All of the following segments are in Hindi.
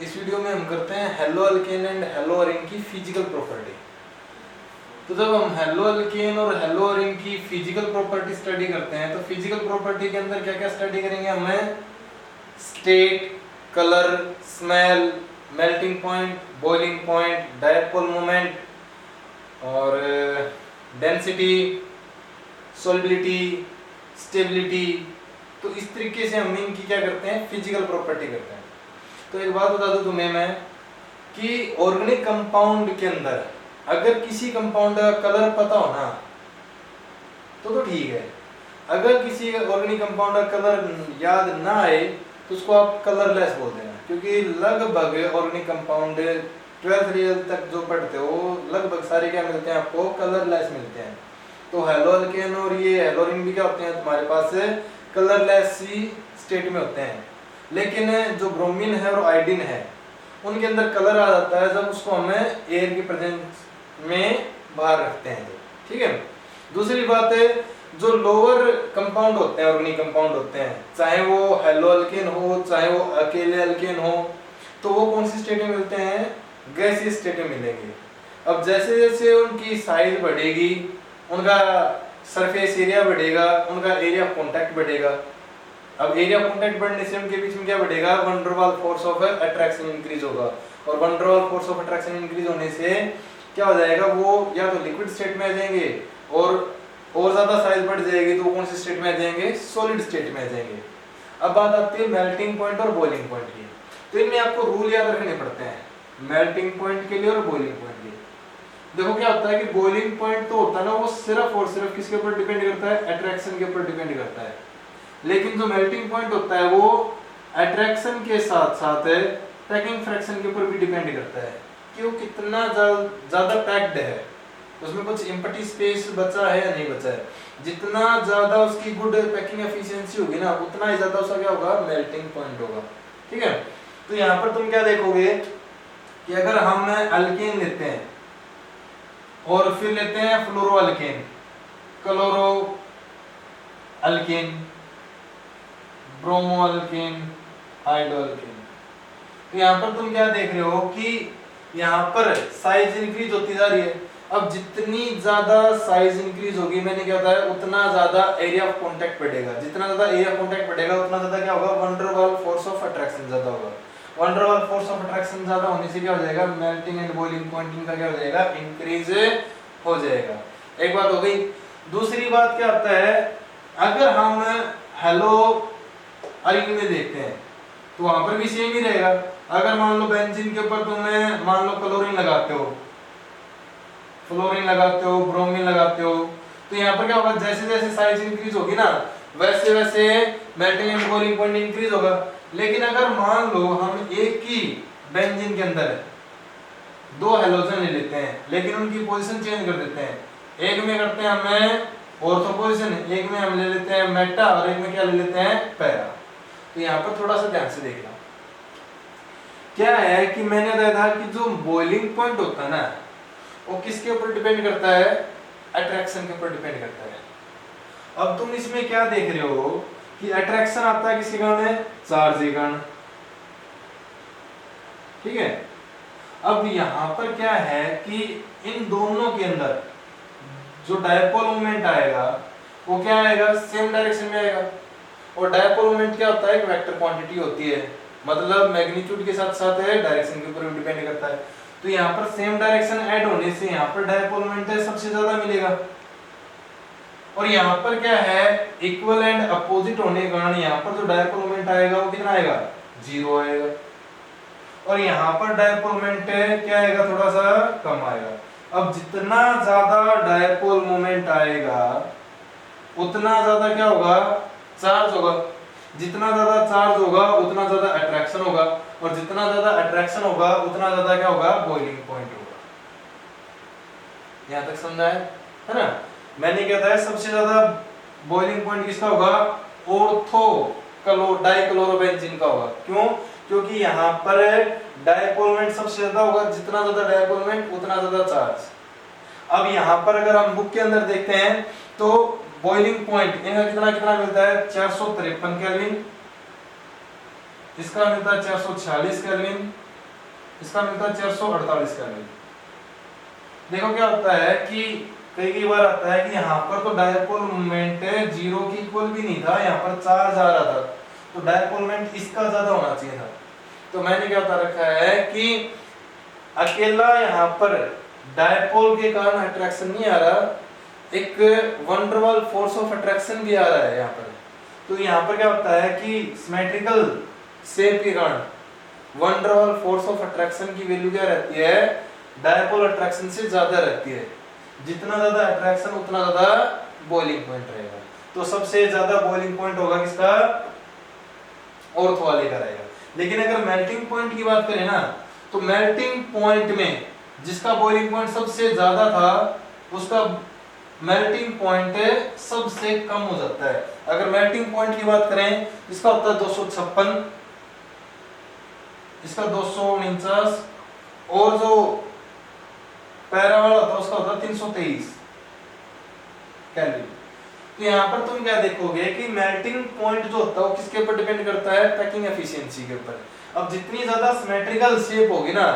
इस वीडियो में हम करते हैं hello alkane and hello Areen की फिजिकल प्रॉपर्टी। तो जब हम हेलो अल्केन और हेलो अरीन की फिजिकल प्रॉपर्टी स्टडी करते हैं तो फिजिकल प्रॉपर्टी के अंदर क्या क्या स्टडी करेंगे हमें? State, colour, smell, melting point, boiling point, dipole moment और डेंसिटी, सॉल्युबिलिटी, स्टेबिलिटी। तो इस तरीके से हम इनकी क्या करते हैं? फिजिकल प्रॉपर्टी करते हैं। तो एक बात बता दूं तुम्हें मैं कि ऑर्गेनिक कंपाउंड के अंदर अगर किसी कंपाउंड का कलर पता हो ना तो ठीक है। अगर किसी ऑर्गेनिक कंपाउंड का कलर याद ना आए तो उसको आप कलरलेस बोल देना, क्योंकि लगभग ऑर्गेनिक कंपाउंड 12th लेवल तक जो पढ़ते हो लगभग सारे क्या मिलते हैं आपको? कलरलेस मिलते हैं। तो हेलो अल्केन और ये हेलो अरीन भी क्या होते हैं तुम्हारे पास? कलरलेस ही स्टेट में होते हैं। लेकिन जो ब्रोमीन है और आयोडीन है उनके अंदर कलर आ जाता है जब उसको हमें एयर की प्रेजेंस में बाहर रखते हैं। ठीक है। दूसरी बात है, जो लोअर कंपाउंड होते हैं, ऑर्गेनिक कंपाउंड होते हैं, चाहे वो हेलो अल्केन हो चाहे वो अकेले अल्केन हो, तो वो कौन सी स्टेट में मिलते हैं? गैसीय स्टेट में मिलेंगे। अब जैसे जैसे उनकी साइज बढ़ेगी, उनका सरफेस एरिया बढ़ेगा, उनका एरिया ऑफ कांटेक्ट बढ़ेगा। अब एरिया ऑफ कांटेक्ट बढ़ने से उनके बीच में क्या बढ़ेगा? वन डर वाल फोर्स ऑफ अट्रैक्शन इंक्रीज होगा, और वन डर वाल फोर्स ऑफ अट्रैक्शन इंक्रीज होने से क्या हो जाएगा? वो या तो लिक्विड स्टेट में आ जाएंगे और ज्यादा साइज बढ़ जाएगी तो वो कौन सी स्टेट में आ जाएंगे? सॉलिड स्टेट में आ जाएंगे। अब बात आती है मेल्टिंग पॉइंट और बॉइलिंग पॉइंट की। तो इनमें आपको रूल याद रखने पड़ते हैं मेल्टिंग पॉइंट के लिए और बॉइलिंग पॉइंट के लिए। देखो क्या होता है कि बॉइलिंग पॉइंट तो होता है ना, वो सिर्फ और सिर्फ किसके ऊपर डिपेंड करता है? अट्रैक्शन के ऊपर डिपेंड करता है। लेकिन जो मेल्टिंग पॉइंट होता है वो अट्रैक्शन के साथ साथ पैकिंग फ्रैक्शन के ऊपर भी डिपेंड करता है कि वो कितना ज्यादा पैक्ड है, उसमें कुछ एम्प्टी स्पेस बचा है या नहीं बचा है। जितना ज्यादा उसकी गुड पैकिंग एफिशिएंसी होगी ना, उतना ही ज्यादा उसका क्या होगा? मेल्टिंग पॉइंट होगा। ठीक है। तो यहाँ पर तुम क्या देखोगे कि अगर हम अल्केन लेते हैं और फिर लेते हैं fluoro alkane, chloro alkane, bromo alkane, hydro alkane, तो यहाँ पर तुम क्या देख रहे हो कि यहाँ पर साइज इंक्रीज होती जा रही है। अब जितनी ज्यादा साइज इंक्रीज होगी, मैंने क्या बताया, उतना ज्यादा एरिया ऑफ कांटेक्ट बढ़ेगा। जितना ज्यादा एरिया ऑफ कांटेक्ट बढ़ेगा उतना ज्यादा क्या होगा? वन डर वाल फोर्स ऑफ अट्रैक्शन ज्यादा होगा। वन डर वाल फोर्स ऑफ अट्रैक्शन ज्यादा होने से क्या हो जाएगा? मेल्टिंग एंड बॉइलिंग पॉइंट का क्या हो जाएगा? इंक्रीज हो जाएगा। एक बात हो गई। दूसरी बात क्या होता है, अगर हम हेलो अरीन में देखते हैं तो वहां पर भी सेम ही रहेगा। अगर मान लो बेंजीन के ऊपर तुम्हें मान लो क्लोरीन लगाते हो, फ्लोरीन लगाते हो, ब्रोमीन लगाते हो, तो यहाँ पर क्या होगा? जैसे जैसे साइज इंक्रीज होगी ना वैसे वैसे melting and boiling point increase होगा। लेकिन अगर मान लो हम एक ही बेंजीन के अंदर दो हेलोजन ले लेते हैं लेकिन उनकी पोजीशन चेंज कर देते हैं, एक में करते हैं हमें ऑर्थो पोजीशन, एक में हम ले लेते हैं मेटा और एक में क्या ले लेते हैं? पैरा। तो यहाँ पर थोड़ा सा ध्यान से देखना क्या है कि मैंने बताया था कि जो बॉइलिंग पॉइंट होता है ना वो किसके ऊपर डिपेंड करता है? अट्रैक्शन के ऊपर डिपेंड करता है। अब तुम इसमें क्या देख रहे हो कि अट्रैक्शन आता है किसी कारण? चार्ज के कारण। ठीक है। अब यहाँ पर क्या है कि इन दोनों के अंदर जो डायपोल मोमेंट आएगा वो क्या आएगा? सेम डायरेक्शन में आएगा। और डायपोल मोमेंट क्या होता है? एक वेक्टर क्वांटिटी होती है, मतलब मैग्नीट्यूड के साथ साथ है डायरेक्शन के ऊपर भी डिपेंड करता है। तो यहाँ पर सेम डायरेक्शन ऐड होने से यहाँ पर डायपोल मोमेंट सबसे ज्यादा मिलेगा। और यहाँ पर क्या है? इक्वल एंड अपोजिट होने के कारण यहाँ पर जो डायपोल मोमेंट आएगा वो कितना आएगा? 0 आएगा। और यहाँ पर डायपोल मोमेंट क्या आएगा? थोड़ा सा कम आएगा। अब जितना ज्यादा डायपोल मोमेंट आएगा उतना ज्यादा क्या होगा? चार्ज होगा। जितना ज्यादा चार्ज होगा उतना ज्यादा अट्रैक्शन होगा, और जितना ज्यादा अट्रैक्शन होगा उतना ज्यादा क्या होगा? बॉइलिंग पॉइंट होगा। यहां तक समझा है ना? मैंने क्या बताया? सबसे ज्यादा बॉइलिंग पॉइंट किसका होगा? ऑर्थो डाइक्लोरोबेंजीन का होगा। क्यों? क्योंकि यहाँ पर डायपोल मोमेंट सबसे ज्यादा होगा, जितना ज्यादा डायपोल मोमेंट उतना ज्यादा चार्ज। अब यहाँ पर अगर हम बुक के अंदर देखते हैं तो बॉइलिंग पॉइंट इनका कितना कितना मिलता है? 453 केल्विन, इसका मिलता है 446 केल्विन, इसका मिलता है 448 कैलोरी। देखो क्या होता है कि कई बार आता है कि यहाँ पर तो डायपोल मोमेंट 0 के इक्वल भी नहीं था, यहाँ पर चार्ज आ रहा था, तो डायपोल मोमेंट इसका ज्यादा होना चाहिए था। तो मैंने क्या बता रखा है कि अकेला यहाँ पर डायपोल के कारण अट्रैक्शन नहीं आ रहा, एक वंडरवाल फोर्स ऑफ अट्रैक्शन भी आ रहा है यहाँ पर। तो यहाँ पर क्या होता है कि सिमेट्रिकल शेप के कारण वंडरवाल फोर्स ऑफ अट्रैक्शन की वैल्यू क्या रहती है, डायपोल अट्रैक्शन से ज्यादा रहती है। जितना ज्यादा अट्रैक्शन उतना ज्यादा बॉइलिंग पॉइंट रहेगा। तो सबसे ज्यादा बॉइलिंग पॉइंट होगा किसका, ऑर्थो वाले का रहेगा। लेकिन अगर मेल्टिंग पॉइंट की बात करें ना, तो मेल्टिंग पॉइंट में जिसका बॉइलिंग पॉइंट सबसे ज्यादा था उसका मेल्टिंग पॉइंट सबसे कम हो जाता है। अगर मेल्टिंग पॉइंट की बात करें, इसका होता है 256, इसका 249, और जो पैरा वाला होता है उसका होता है 323 कैलोरी। तो यहाँ पर तुम क्या देखोगे कि मेल्टिंग पॉइंट जो होता है वो किसके ऊपर डिपेंड करता है, पैकिंग एफिशिएंसी के ऊपर। अब जितनी ज्यादा सिमेट्रिकल शेप होगी ना,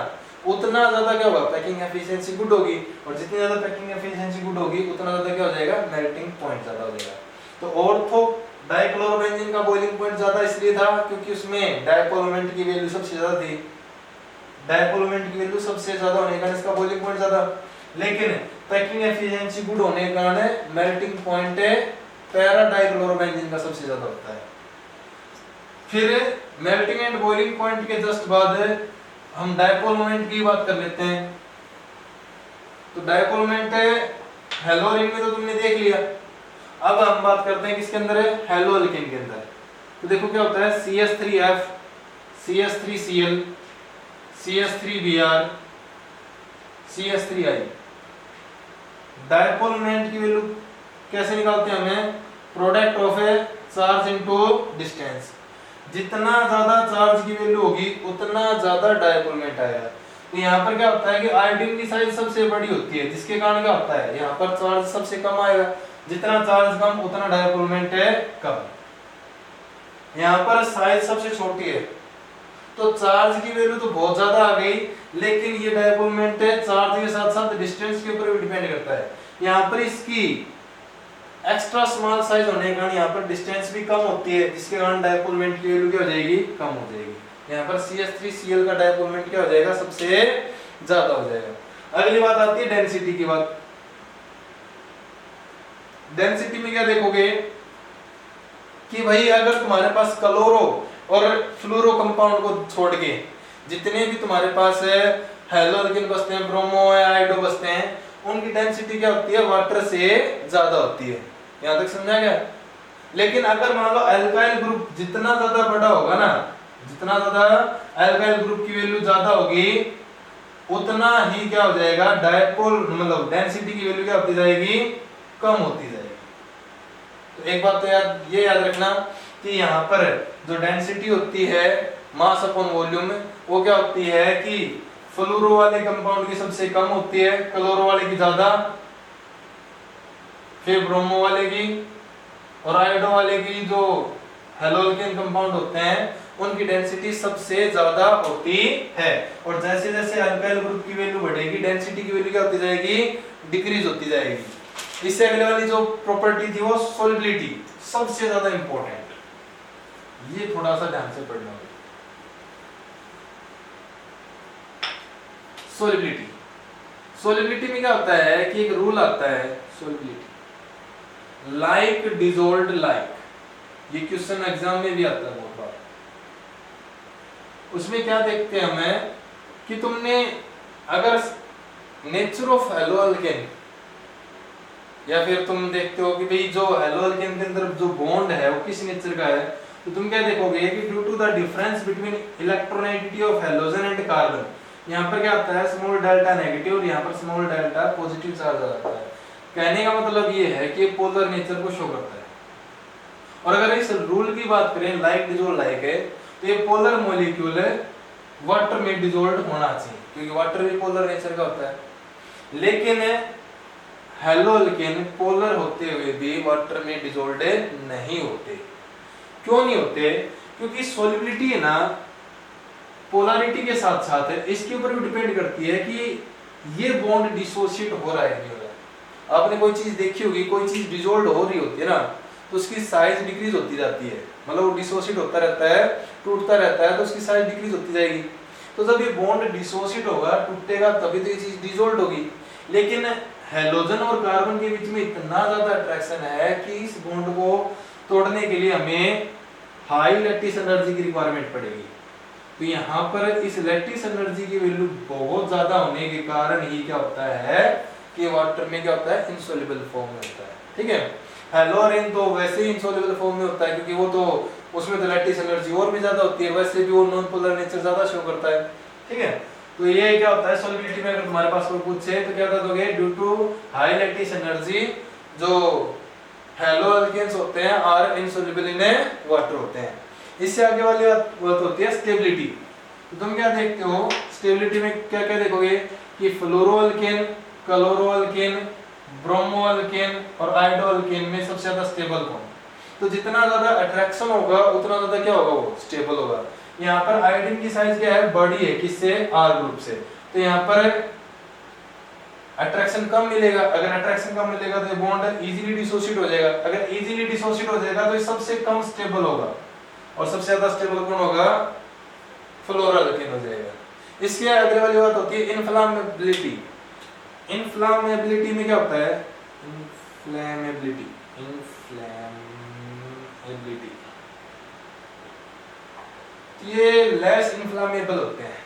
उतना ज्यादा क्या होगा, पैकिंग एफिशिएंसी गुड होगी, और जितनी ज्यादा पैकिंग एफिशिएंसी गुड होगी उतना ज्यादा क्या हो जाएगा, मेल्टिंग पॉइंट ज्यादा हो जाएगा। तो ऑर्थो डाइक्लोरोबेंजीन का बॉइलिंग पॉइंट ज्यादा इसलिए था क्योंकि उसमें डायपोल मोमेंट की वैल्यू सबसे ज्यादा थी, डायपोल मोमेंट की वैल्यू सबसे ज्यादा होने के कारण इसका बॉइलिंग पॉइंट ज्यादा। लेकिन पैकिंग एफिशिएंसी गुड होने के कारण मेल्टिंग पॉइंट पैरा डाइक्लोरोबेंजीन का सबसे ज्यादा होता है। फिर मेल्टिंग एंड बॉइलिंग पॉइंट के जस्ट बाद हम डायपोल मोमेंट की बात कर लेते हैं। तो डायपोल मोमेंट हेलो रिंग में तो तुमने देख लिया। अब हम बात करते हैं किसके अंदर है, हेलो एल्केन के अंदर। तो देखो क्या होता है, CH3F, CH3Cl, CH3Br, CH3I। Dipole moment की वैल्यू कैसे निकालते हैं हमें, product of A charge into distance. जितना ज्यादा चार्ज की वैल्यू होगी उतना ज्यादा डायपोल मोमेंट आएगा। तो यहाँ पर क्या होता है कि आयोडीन की साइज सबसे बड़ी होती है, जिसके कारण क्या होता है यहाँ पर चार्ज सबसे कम आएगा। जितना चार्ज कम उतना डायपोल मोमेंट है कम। यहाँ पर साइज सबसे छोटी है तो चार्ज की वैल्यू तो बहुत ज्यादा आ गई, लेकिन ये डायपोल मोमेंट है चार्ज के साथ साथ डिस्टेंस के ऊपर भी डिपेंड करता है। यहाँ पर इसकी एक्स्ट्रा स्मॉल साइज होने के कारण यहाँ पर डिस्टेंस भी कम होती है, जिसके कारण डायपोल मोमेंट की वैल्यू क्या हो जाएगी, कम हो जाएगी। यहाँ पर CH3Cl का डायपोल मोमेंट क्या हो जाएगा, सबसे ज्यादा हो जाएगा। अगली बात आती है डेंसिटी की बात। डेंसिटी में क्या देखोगे कि भाई अगर तुम्हारे पास क्लोरो और फ्लोरो कंपाउंड को छोड़ के जितने भी तुम्हारे पास है हेलो एल्केन बचते हैं, ब्रोमो है, आयोडो बचते हैं, उनकी डेंसिटी क्या होती है, वाटर से ज्यादा होती है। यहां तक समझा गया। लेकिन अगर मान लो अल्काइल ग्रुप जितना ज्यादा बड़ा होगा ना, जितना ज्यादा अल्काइल ग्रुप की वैल्यू ज्यादा होगी उतना ही क्या हो जाएगा, डायपोल मतलब डेंसिटी की वैल्यू क्या होती जाएगी, कम होती जाएगी। तो एक बात तो ये याद रखना कि यहाँ पर जो डेंसिटी होती है मास अपॉन वॉल्यूम, वो क्या होती है कि फ्लोरो वाले कंपाउंड की सबसे कम होती है, क्लोरो वाले की ज्यादा, फिर ब्रोमो वाले की, और आयोडो वाले की जो हेलो एल्केन कंपाउंड होते हैं उनकी डेंसिटी सबसे ज्यादा होती है। और जैसे जैसे अल्काइल ग्रुप की वैल्यू बढ़ेगी डेंसिटी की वैल्यू क्या होती जाएगी, डिक्रीज होती जाएगी। इससे अगले वाली जो प्रॉपर्टी थी वो सोलिबिलिटी, सबसे ज्यादा इंपॉर्टेंट, ये थोड़ा सा ध्यान से पढ़ना होगा। सोलिबिलिटी, सोलिबिलिटी में क्या होता है कि एक रूल आता है सोलिबिलिटी, लाइक डिसॉल्व्ड लाइक, ये क्वेश्चन एग्जाम में भी आता है बहुत बार। उसमें क्या देखते हैं हमें कि तुमने अगर नेचर ऑफ हेलो एल्केन, या फिर तुम देखते हो कि भाई जो हेलो एल्केन के अंदर जो बॉन्ड है वो किस नेचर का है, तो तुम क्या देखोगे कि due to the difference between electronegativity of halogen and carbon, यहाँ पर क्या आता है स्मॉल डेल्टा नेगेटिव और यहाँ पर स्मॉल डेल्टा पॉजिटिव चार्ज आ जाता है। कहने का मतलब ये है कि पोलर नेचर को शो करता है। और अगर इस रूल की बात करें लाइक डिसॉल्व लाइक है, तो ये पोलर मॉलिक्यूल है वाटर में डिसॉल्व होना चाहिए, क्योंकि वाटर भी पोलर नेचर का होता है। लेकिन हेलो एल्केन पोलर होते हुए भी वाटर में डिसॉल्व नहीं होते। क्यों नहीं होते? क्योंकि सोलिबिलिटी है ना, पोलैरिटी के साथ साथ इसके ऊपर भी डिपेंड करती है कि ये बॉन्ड डिसोशिएट हो रहा है नहीं हो रहा है। आपने कोई चीज देखी होगी, कोई चीज डिसॉल्व हो रही होती है ना, तो उसकी साइज डिक्रीज होती जाती है, मतलब वो डिसोशिएट होता रहता है, टूटता रहता है, तो उसकी साइज डिक्रीज होती जाएगी। तो जब ये बॉन्ड डिसोशिएट होगा, टूटेगा, तभी तो ये चीज डिसॉल्व होगी। लेकिन हेलोजन और कार्बन के बीच में इतना ज्यादा अट्रैक्शन है कि इस बॉन्ड को तोड़ने के लिए हमें हाई लैटिस एनर्जी की रिक्वायरमेंट पड़ेगी। तो यहाँ पर इस लैटिस एनर्जी की वैल्यू बहुत ज्यादा होने के कारण ही क्या होता है कि वाटर में क्या होता है, इनसोल्युबल फॉर्म में होता है। ठीक है, हेलोरिन तो वैसे ही इनसोल्युबल फॉर्म में होता है, क्योंकि वो तो उसमें तो लैटिस एनर्जी और भी ज्यादा होती है, वैसे भी वो नॉन पोलर नेचर ज्यादा शो करता है। ठीक है, तो ये क्या होता है सॉल्युबिलिटी में, अगर तुम्हारे पास कोई पूछे तो क्या बता दोगे, due to high lattice energy जो हेलो अल्केन्स होते हैं आर इनसोल्युबल इन वाटर होते हैं। इससे आगे वाली बात होती है स्टेबिलिटी। तो तुम क्या देखते हो स्टेबिलिटी में, क्या क्या देखोगे कि फ्लोरोअल्केन, क्लोरोअल्केन, ब्रोमोअल्केन और आयोडोअल्केन में सबसे ज्यादा स्टेबल कौन? तो जितना ज्यादा अट्रैक्शन होगा उतना ज्यादा क्या होगा, वो स्टेबल होगा। यहाँ पर आयोडीन की साइज क्या है, बड़ी है, किससे, आर ग्रुप से। तो यहाँ पर अट्रैक्शन कम मिलेगा, अगर अट्रैक्शन कम मिलेगा तो बॉन्ड इजीली डिसोशिएट हो जाएगा, अगर इजीली डिसोशिएट हो जाएगा तो ये सबसे कम स्टेबल होगा, और सबसे ज्यादा स्टेबल कौन होगा, फ्लोरोअल्केन हो जाएगा। इसके अगले वाली बात होती है इन्फ्लामेबिलिटी। इन्फ्लामेबिलिटी में क्या होता है, इन्फ्लेमेबिलिटी, इन्फ्लेमेबिलिटी, ये लेस इन्फ्लामेबल होते हैं।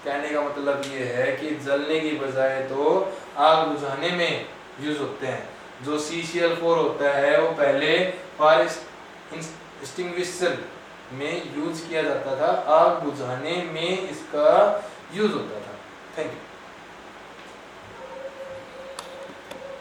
कहने का मतलब ये है कि जलने की बजाय तो आग बुझाने में यूज होते हैं। जो CCl4 होता है वो पहले फायर एक्सटिंग्विशर में यूज किया जाता था, आग बुझाने में इसका यूज होता था। Thank you.